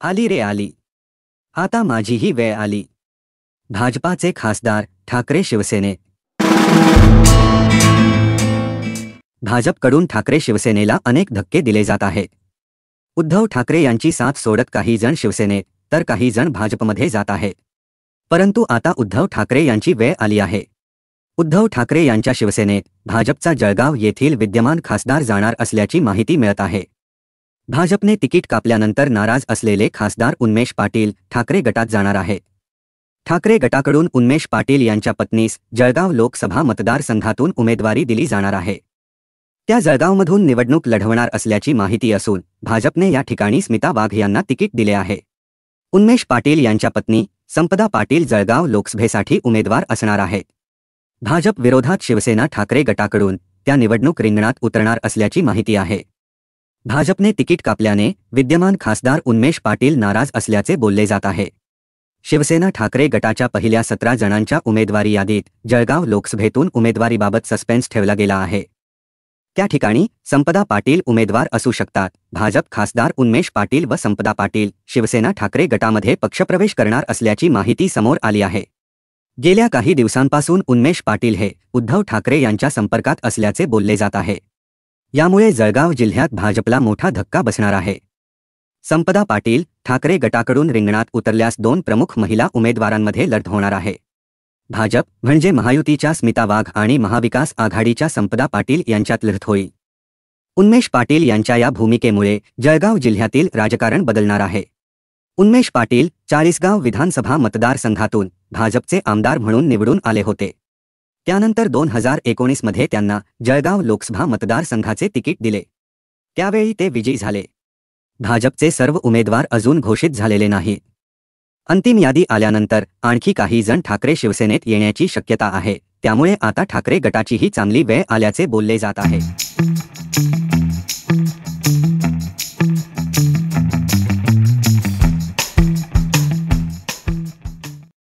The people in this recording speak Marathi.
आली रे आली, आता माझीही वेळ आली. भाजपाचे खासदार ठाकरे शिवसेने. भाजपकडून ठाकरे शिवसेनेला अनेक धक्के दिले जात आहेत. उद्धव ठाकरे यांची साथ सोडत काही जण शिवसेनेत तर काही जण भाजपमध्ये जात आहेत. परंतु आता उद्धव ठाकरे यांची वेळ आली आहे. उद्धव ठाकरे यांच्या शिवसेनेत भाजपचा जळगाव येथील विद्यमान खासदार जाणार असल्याची माहिती मिळत आहे. भाजपने तिकीट कापल्यानंतर नाराज असलेले खासदार उन्मेष पाटील ठाकरे गटात जाणार आहेत. ठाकरे गटाकडून उन्मेष पाटील यांच्या पत्नीस जळगाव लोकसभा मतदारसंघातून उमेदवारी दिली जाणार आहे. त्या जळगावमधून निवडणूक लढवणार असल्याची माहिती असून भाजपने या ठिकाणी स्मिता वाघ यांना तिकीट दिले आहे. उन्मेष पाटील यांच्या पत्नी संपदा पाटील जळगाव लोकसभेसाठी उमेदवार असणार आहेत. भाजप विरोधात शिवसेना ठाकरे गटाकडून त्या निवडणूक रिंगणात उतरणार असल्याची माहिती आहे. भाजपने तिकीट कापल्याने विद्यमान खासदार उन्मेष पाटील नाराज असल्याचे बोलले जात आहे. शिवसेना ठाकरे गटाच्या पहिल्या 17 जणांच्या उमेदवारी यादीत जळगाव लोकसभेतून उमेदवारीबाबत सस्पेन्स ठेवला गेला आहे. त्या ठिकाणी संपदा पाटील उमेदवार असू शकतात. भाजप खासदार उन्मेष पाटील व संपदा पाटील शिवसेना ठाकरे गटामध्ये पक्षप्रवेश करणार असल्याची माहिती समोर आली आहे. गेल्या काही दिवसांपासून उन्मेष पाटील हे उद्धव ठाकरे यांच्या संपर्कात असल्याचे बोलले जात आहे. यामुळे जळगाव जिल्ह्यात भाजपला मोठा धक्का बसणार आहे. संपदा पाटील ठाकरे गटाकडून रिंगणात उतरल्यास 2 प्रमुख महिला उमेदवारांमध्ये लढत होणार आहे. भाजप म्हणजे महायुतीच्या स्मिता वाघ आणि महाविकास आघाडीच्या संपदा पाटील यांच्यात लढत होईल. उन्मेष पाटील यांच्या या भूमिकेमुळे जळगाव जिल्ह्यातील राजकारण बदलणार आहे. उन्मेष पाटील चाळीसगाव विधानसभा मतदारसंघातून भाजपचे आमदार म्हणून निवडून आले होते. त्यानंतर 2019 मध्ये त्यांना जळगाव लोकसभा मतदारसंघाचे तिकीट दिले. त्यावेळी ते विजयी झाले. भाजपचे सर्व उमेदवार अजून घोषित झालेले नाहीत. अंतिम यादी आल्यानंतर आणखी काही जण ठाकरे शिवसेनेत येण्याची शक्यता आहे. त्यामुळे आता ठाकरे गटाचीही चांगली वेळ आल्याचे बोलले जात आहे.